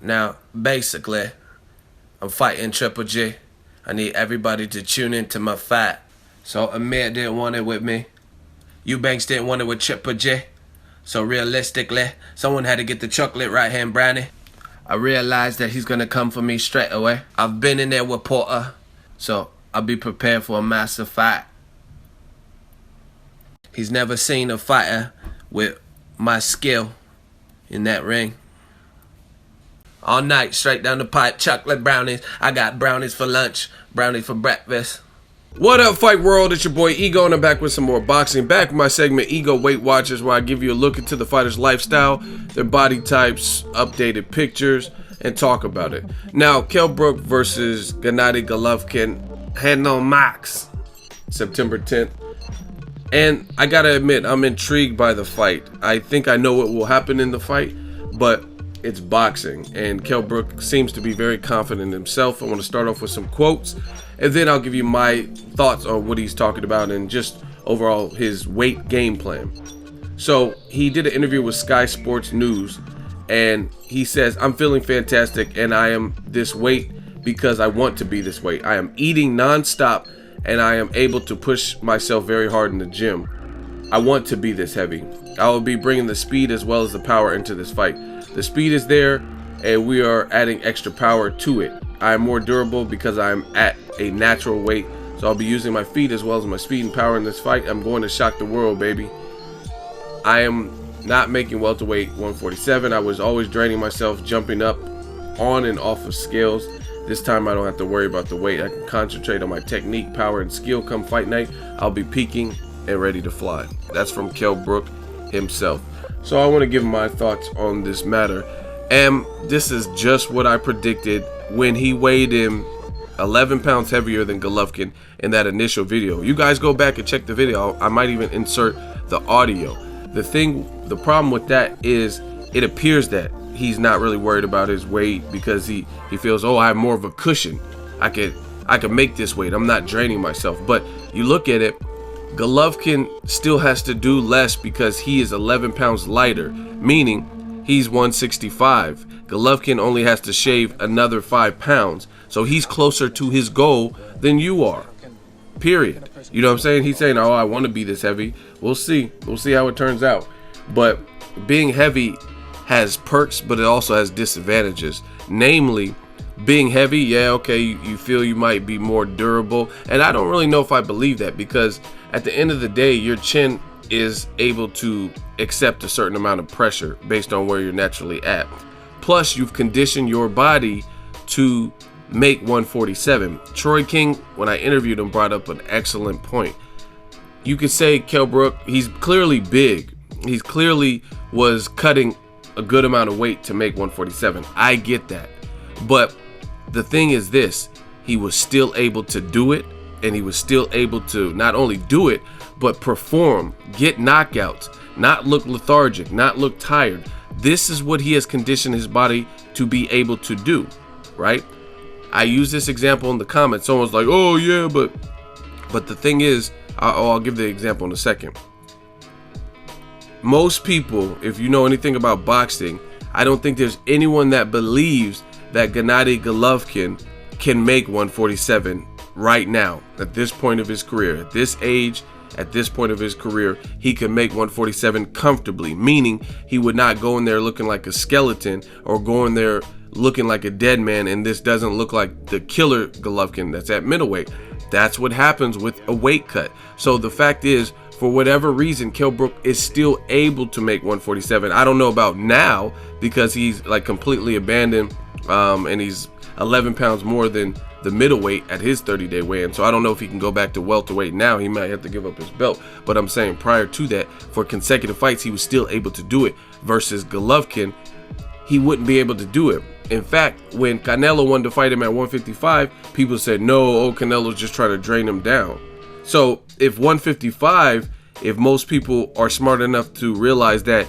Now, basically, I'm fighting Triple G. I need everybody to tune into my fight. So Amir didn't want it with me. Eubanks didn't want it with Triple G. So realistically, someone had to get the chocolate right hand brownie. I realized that he's gonna come for me straight away. I've been in there with Porter, so I'll be prepared for a massive fight. He's never seen a fighter with my skill in that ring. All night, straight down the pipe, chocolate brownies. I got brownies for lunch, brownies for breakfast. What up, Fight World? It's your boy Ego, and I'm back with some more boxing. Back with my segment, Ego Weight Watchers, where I give you a look into the fighter's lifestyle, their body types, updated pictures, and talk about it. Now, Kell Brook versus Gennady Golovkin, Hand on Max, September 10th. And I gotta admit, I'm intrigued by the fight. I think I know what will happen in the fight, but it's boxing, and Kell Brook seems to be very confident in himself. I want to start off with some quotes, and then I'll give you my thoughts on what he's talking about and just overall his weight game plan. So he did an interview with Sky Sports News, and he says, "I'm feeling fantastic, and I am this weight because I want to be this weight. I am eating non-stop, and I am able to push myself very hard in the gym. I want to be this heavy. I will be bringing the speed as well as the power into this fight. The speed is there, and we are adding extra power to it. I am more durable because I am at a natural weight, so I'll be using my feet as well as my speed and power in this fight. I'm going to shock the world, baby. I am not making welterweight 147. I was always draining myself, jumping up on and off of scales. This time I don't have to worry about the weight. I can concentrate on my technique, power, and skill. Come fight night, I'll be peaking and ready to fly." That's from Kell Brook himself. So I want to give my thoughts on this matter. And this is just what I predicted when he weighed in 11 pounds heavier than Golovkin in that initial video. You guys go back and check the video. I might even insert the audio. The problem with that is it appears that he's not really worried about his weight because he feels, oh, I have more of a cushion. I could make this weight. I'm not draining myself. But you look at it, Golovkin still has to do less because he is 11 pounds lighter, meaning he's 165. Golovkin only has to shave another 5 pounds, so he's closer to his goal than you are, period. You know what I'm saying? He's saying, oh, I want to be this heavy. We'll see how it turns out. But being heavy has perks, but it also has disadvantages. Namely, being heavy, yeah, okay, you feel you might be more durable, and I don't really know if I believe that, because at the end of the day, your chin is able to accept a certain amount of pressure based on where you're naturally at. Plus, you've conditioned your body to make 147. Troy King, when I interviewed him, brought up an excellent point. You could say Kell Brook, he's clearly big. He's clearly was cutting a good amount of weight to make 147. I get that. But the thing is this, he was still able to do it, and he was still able to not only do it, but perform, get knockouts, not look lethargic, not look tired. This is what he has conditioned his body to be able to do, right? I use this example in the comments. Someone's like, oh yeah, but the thing is, I'll give the example in a second. Most people, if you know anything about boxing, I don't think there's anyone that believes that Gennady Golovkin can make 147 right now, at this point of his career, at this age, at this point of his career. He can make 147 comfortably, meaning he would not go in there looking like a skeleton or go in there looking like a dead man, and this doesn't look like the killer Golovkin that's at middleweight. That's what happens with a weight cut. So the fact is, for whatever reason, Kell Brook is still able to make 147. I don't know about now, because he's like completely abandoned, and he's 11 pounds more than the middleweight at his 30-day weigh-in. So I don't know if he can go back to welterweight now. He might have to give up his belt. But I'm saying prior to that, for consecutive fights, he was still able to do it. Versus Golovkin, he wouldn't be able to do it. In fact, when Canelo wanted to fight him at 155, people said, no, oh, Canelo's just trying to drain him down. So if 155, if most people are smart enough to realize that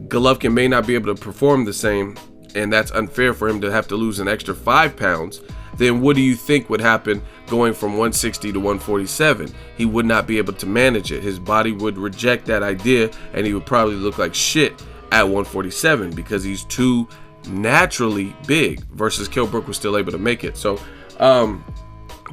Golovkin may not be able to perform the same, and that's unfair for him to have to lose an extra 5 pounds, then what do you think would happen going from 160 to 147? He would not be able to manage it. His body would reject that idea, and he would probably look like shit at 147 because he's too naturally big, versus Kell Brook was still able to make it. So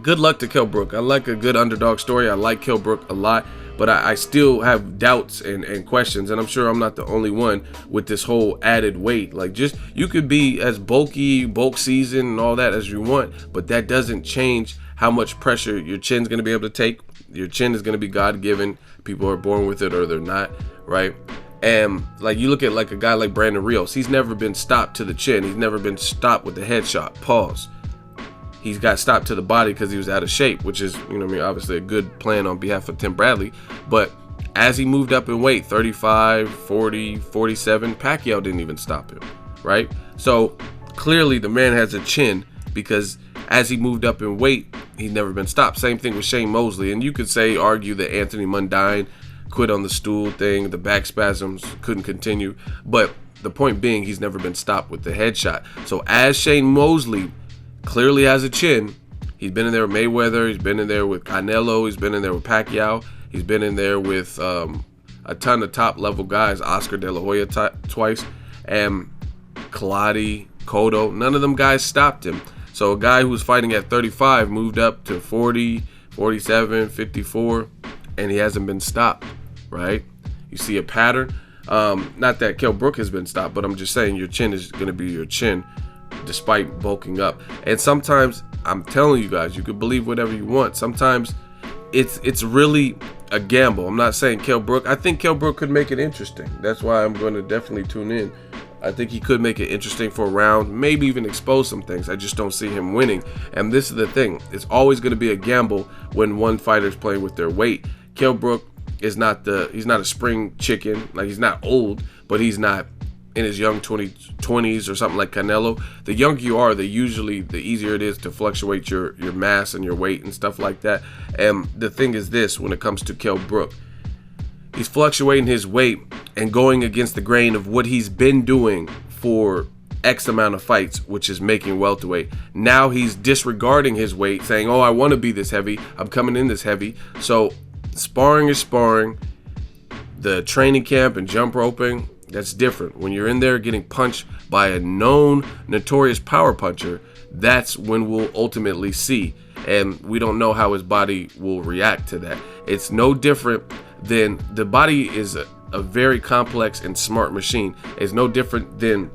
good luck to Kell Brook. I like a good underdog story. I like Kell Brook a lot, but I still have doubts and questions, and I'm sure I'm not the only one with this whole added weight. Like, just, you could be as bulky, bulk season and all that as you want, but that doesn't change how much pressure your chin's going to be able to take. Your chin is going to be God-given. People are born with it or they're not, right? And like, you look at like a guy like Brandon Rios, he's never been stopped to the chin. He's never been stopped with the headshot. Pause. He's got stopped to the body because he was out of shape, which is, you know what I mean, obviously a good plan on behalf of Tim Bradley. But as he moved up in weight, 35, 40, 47, Pacquiao didn't even stop him, right? So clearly the man has a chin, because as he moved up in weight, he's never been stopped. Same thing with Shane Mosley. And you could argue that Anthony Mundine quit on the stool thing, the back spasms couldn't continue. But the point being, he's never been stopped with the headshot. So as Shane Mosley clearly has a chin, he's been in there with Mayweather, he's been in there with Canelo, he's been in there with Pacquiao, he's been in there with a ton of top level guys, Oscar De La Hoya twice, and Kaladi, Cotto. None of them guys stopped him. So a guy who was fighting at 35 moved up to 40, 47, 54, and he hasn't been stopped, right? You see a pattern. Not that Kell Brook has been stopped, but I'm just saying your chin is going to be your chin despite bulking up. And sometimes, I'm telling you guys, you could believe whatever you want. Sometimes it's really a gamble. I'm not saying Kell Brook. I think Kell Brook could make it interesting. That's why I'm going to definitely tune in. I think he could make it interesting for a round, maybe even expose some things. I just don't see him winning. And this is the thing. It's always going to be a gamble when one fighter's playing with their weight. Kell Brook is he's not a spring chicken. Like, he's not old, but he's not in his young 20s or something like Canelo. The younger you are, the easier it is to fluctuate your mass and your weight and stuff like that. And the thing is this, when it comes to Kell Brook, he's fluctuating his weight and going against the grain of what he's been doing for X amount of fights, which is making welterweight. Now he's disregarding his weight, saying, oh, I want to be this heavy, I'm coming in this heavy. So sparring is sparring. The training camp and jump roping, that's different. When you're in there getting punched by a known notorious power puncher, that's when we'll ultimately see. And we don't know how his body will react to that. It's no different than, the body is a very complex and smart machine. It's no different than,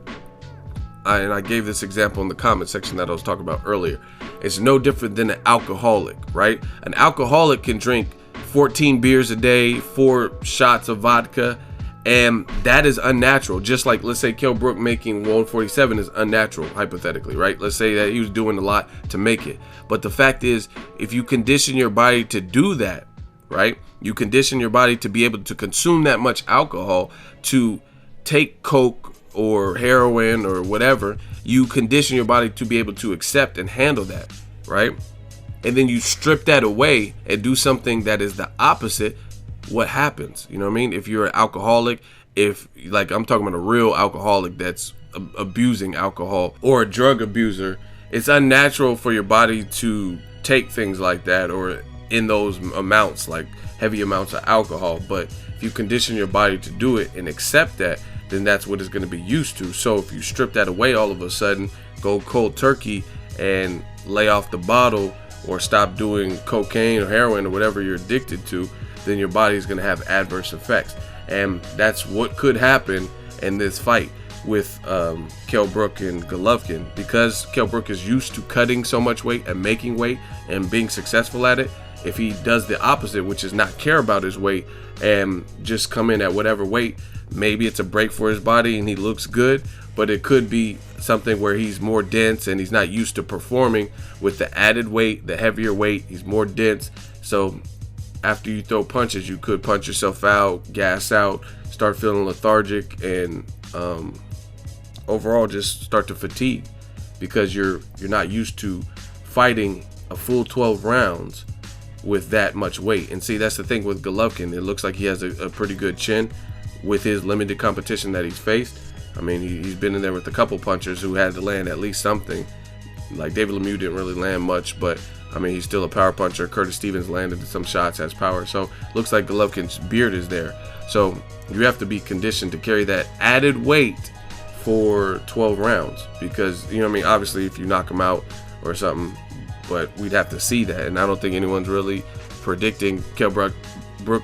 and I gave this example in the comment section that I was talking about earlier. It's no different than an alcoholic, right? An alcoholic can drink 14 beers a day, 4 shots of vodka, and that is unnatural. Just like, let's say Kell Brook making 147 is unnatural, hypothetically, right? Let's say that he was doing a lot to make it. But the fact is, if you condition your body to do that, right? You condition your body to be able to consume that much alcohol, to take coke or heroin or whatever. You condition your body to be able to accept and handle that, right? And then you strip that away and do something that is the opposite. What happens? You know what I mean? If you're an alcoholic, if, like, I'm talking about a real alcoholic that's abusing alcohol, or a drug abuser, it's unnatural for your body to take things like that, or in those amounts, like heavy amounts of alcohol. But if you condition your body to do it and accept that, then that's what it's going to be used to. So if you strip that away all of a sudden, go cold turkey and lay off the bottle, or stop doing cocaine or heroin or whatever you're addicted to, then your body is going to have adverse effects. And that's what could happen in this fight with Kell Brook and Golovkin, because Kell Brook is used to cutting so much weight and making weight and being successful at it. If he does the opposite, which is not care about his weight and just come in at whatever weight, maybe it's a break for his body and he looks good, but it could be something where he's more dense and he's not used to performing with the added weight, the heavier weight. He's more dense. So after you throw punches, you could punch yourself out, gas out, start feeling lethargic, and overall just start to fatigue, because you're not used to fighting a full 12 rounds with that much weight. And see, that's the thing with Golovkin. It looks like he has a pretty good chin with his limited competition that he's faced. I mean, he's been in there with a couple punchers who had to land at least something. Like David Lemieux didn't really land much, but I mean, he's still a power puncher. Curtis Stevens landed some shots, has power. So looks like Golovkin's beard is there. So you have to be conditioned to carry that added weight for 12 rounds, because, you know what I mean, obviously if you knock him out or something, but we'd have to see that. And I don't think anyone's really predicting Kell Brook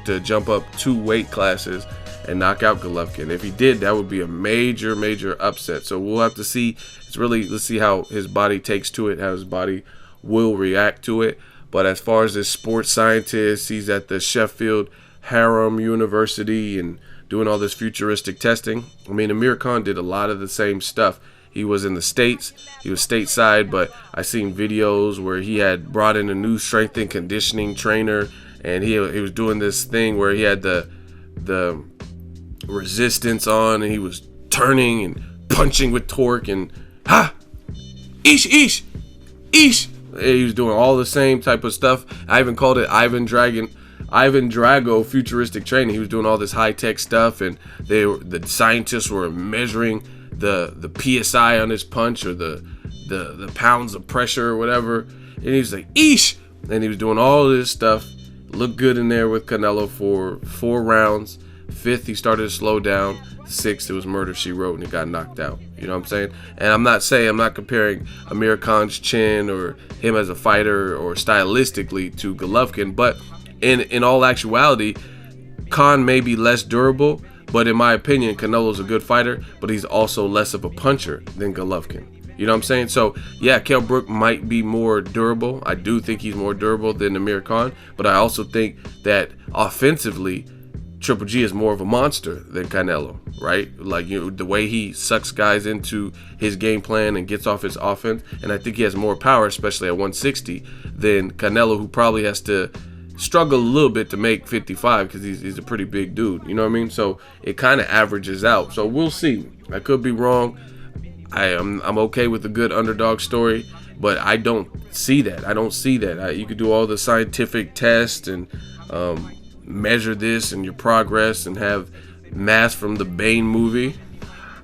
to jump up 2 weight classes and knock out Golovkin. If he did, that would be a major upset. So we'll have to see. Let's see how his body takes to it, how his body will react to it. But as far as this sports scientist, he's at the Sheffield Harlem University and doing all this futuristic testing. I mean, Amir Khan did a lot of the same stuff. He was in the States, he was stateside, but I seen videos where he had brought in a new strength and conditioning trainer, and he was doing this thing where he had the resistance on, and he was turning and punching with torque, and ish. He was doing all the same type of stuff. I even called it Ivan Drago futuristic training. He was doing all this high-tech stuff, and the scientists were measuring the PSI on his punch, or the pounds of pressure or whatever. And he was like, ish! And he was doing all this stuff. Looked good in there with Canelo for 4 rounds. 5th, he started to slow down. 6th, it was murder, she wrote, and he got knocked out. You know what I'm saying? And I'm not comparing Amir Khan's chin or him as a fighter or stylistically to Golovkin, but in all actuality, Khan may be less durable, but in my opinion, Canelo's a good fighter, but he's also less of a puncher than Golovkin. You know what I'm saying? So, yeah, Kell Brook might be more durable. I do think he's more durable than Amir Khan, but I also think that offensively, Triple G is more of a monster than Canelo, right? Like, you know, the way he sucks guys into his game plan and gets off his offense, and I think he has more power, especially at 160, than Canelo, who probably has to struggle a little bit to make 55 because he's a pretty big dude. You know what I mean? So it kind of averages out. So we'll see. I could be wrong. I'm okay with a good underdog story, but I don't see that. You could do all the scientific tests and measure this and your progress and have mass from the Bane movie.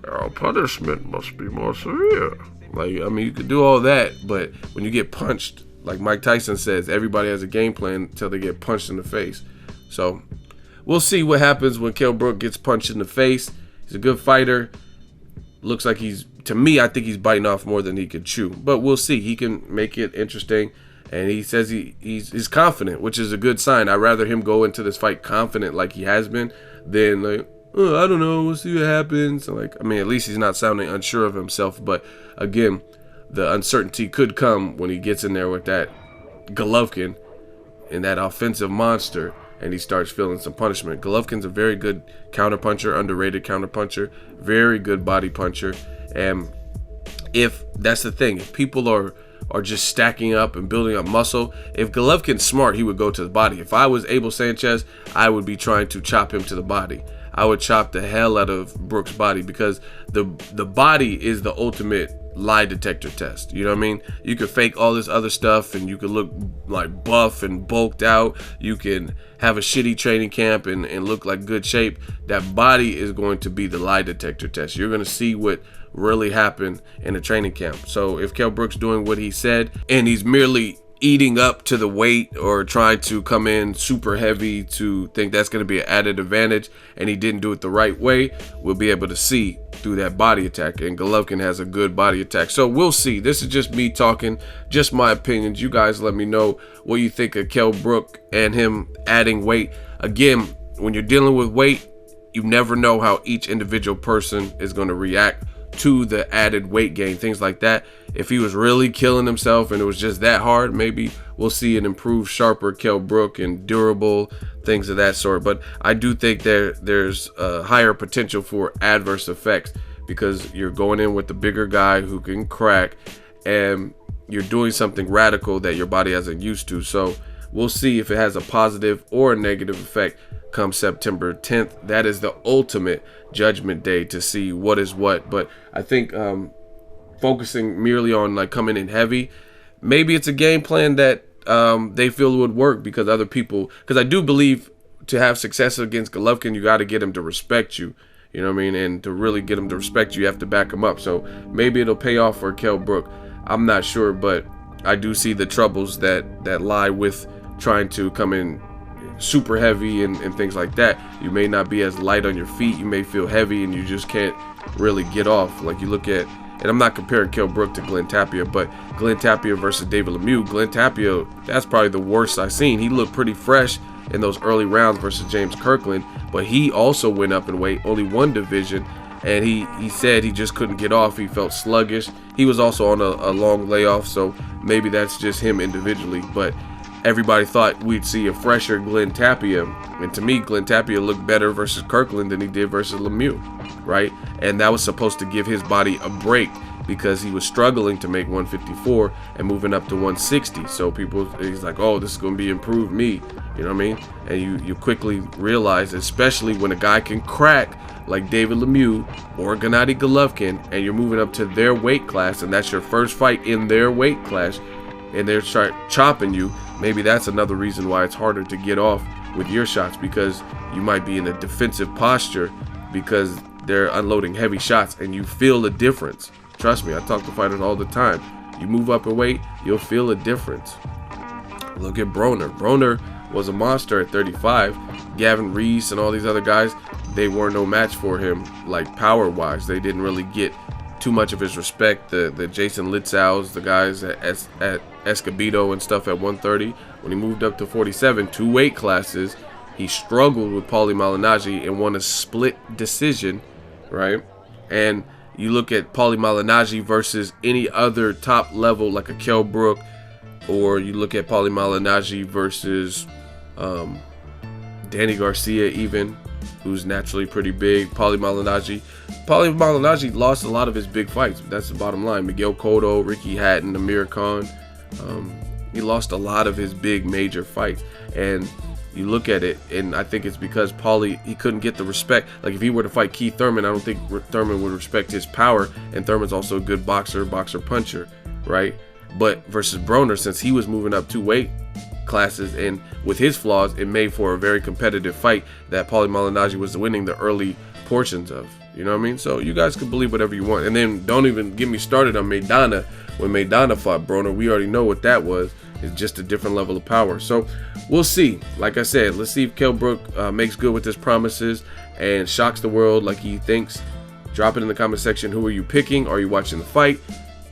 Our punishment must be more severe. Like, I mean, you could do all that, but when you get punched, like Mike Tyson says, everybody has a game plan until they get punched in the face. So we'll see what happens when Kell Brook gets punched in the face. He's a good fighter. Looks like to me, I think he's biting off more than he can chew. But we'll see. He can make it interesting. And he says he's confident, which is a good sign. I'd rather him go into this fight confident like he has been than like, oh, I don't know, we'll see what happens. Like, I mean, at least he's not sounding unsure of himself. But again, the uncertainty could come when he gets in there with that Golovkin and that offensive monster, and he starts feeling some punishment. Golovkin's a very good counterpuncher, underrated counterpuncher, very good body puncher. And if that's the thing, if people are just stacking up and building up muscle, if Golovkin's smart, he would go to the body. If I was Abel Sanchez, I would be trying to chop him to the body. I would chop the hell out of Brook's body, because the body is the ultimate lie detector test. You know what I mean? You could fake all this other stuff and you could look like buff and bulked out. You can have a shitty training camp and look like good shape. That body is going to be the lie detector test. You're going to see what really happened in a training camp. So if Kell Brook's doing what he said and he's merely eating up to the weight or trying to come in super heavy to think that's going to be an added advantage, and he didn't do it the right way, we'll be able to see through that body attack. And Golovkin has a good body attack. So we'll see. This is just me talking, just my opinions. You guys let me know what you think of Kell Brook and him adding weight. Again, when you're dealing with weight, you never know how each individual person is going to react to the added weight gain, things like that. If he was really killing himself and it was just that hard, maybe we'll see an improved, sharper Kell Brook and durable, things of that sort. But I do think there's a higher potential for adverse effects, because you're going in with the bigger guy who can crack, and you're doing something radical that your body hasn't used to. So we'll see if it has a positive or a negative effect come September 10th. That is the ultimate judgment day to see what is what. But I think focusing merely on like coming in heavy, maybe it's a game plan that they feel would work because other people, because I do believe to have success against Golovkin, you got to get him to respect you. You know what I mean? And to really get him to respect you, you have to back him up. So maybe it'll pay off for Kell Brook. I'm not sure, but I do see the troubles that lie with trying to come in super heavy and things like that. You may not be as light on your feet. You may feel heavy and you just can't really get off. Like you look at, and I'm not comparing Kell Brook to Glenn Tapia, but Glenn Tapia versus David Lemieux. Glenn Tapia, that's probably the worst I've seen. He looked pretty fresh in those early rounds versus James Kirkland, but he also went up in weight, only one division, and he said he just couldn't get off. He felt sluggish. He was also on a long layoff, so maybe that's just him individually, but everybody thought we'd see a fresher Glenn Tapia, and to me, Glenn Tapia looked better versus Kirkland than he did versus Lemieux, right? And that was supposed to give his body a break because he was struggling to make 154 and moving up to 160. So he's like, oh, this is going to be improved me, you know what I mean? And you quickly realize, especially when a guy can crack like David Lemieux or Gennady Golovkin, and you're moving up to their weight class, and that's your first fight in their weight class, and they start chopping you, maybe that's another reason why it's harder to get off with your shots, because you might be in a defensive posture because they're unloading heavy shots and you feel the difference. Trust me, I talk to fighters all the time. You move up in weight, you'll feel a difference. Look at Broner. Broner was a monster at 35. Gavin Reese and all these other guys, they were no match for him, like power-wise. They didn't really get too much of his respect. The Jason Litzows, the guys at Escobedo and stuff at 130. When he moved up to 47, 2 weight classes, he struggled with Paulie Malignaggi and won a split decision, right? And you look at Paulie Malignaggi versus any other top level like a Kell Brook, or you look at Paulie Malignaggi versus Danny Garcia even, who's naturally pretty big. Paulie Malignaggi lost a lot of his big fights. That's the bottom line. Miguel Cotto, Ricky Hatton, Amir Khan. He lost a lot of his big major fights. And you look at it, and I think it's because Paulie, he couldn't get the respect. Like if he were to fight Keith Thurman, I don't think Thurman would respect his power. And Thurman's also a good boxer puncher, right? But versus Broner, since he was moving up 2 weight classes, and with his flaws, it made for a very competitive fight that Paulie Malignaggi was winning the early portions of. You know what I mean? So you guys can believe whatever you want. And then don't even get me started on Maidana. When Maidana fought Broner, we already know what that was. It's just a different level of power. So we'll see. Like I said, let's see if Kell Brook makes good with his promises and shocks the world like he thinks. Drop it in the comment section. Who are you picking? Are you watching the fight?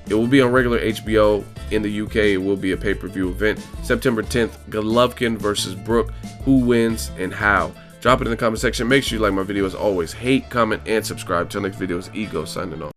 It will be on regular HBO. In the UK, it will be a pay-per-view event. September 10th, Golovkin versus Brook. Who wins and how? Drop it in the comment section. Make sure you like my video as always. Hate, comment, and subscribe. Till next video, it's Ego signing off.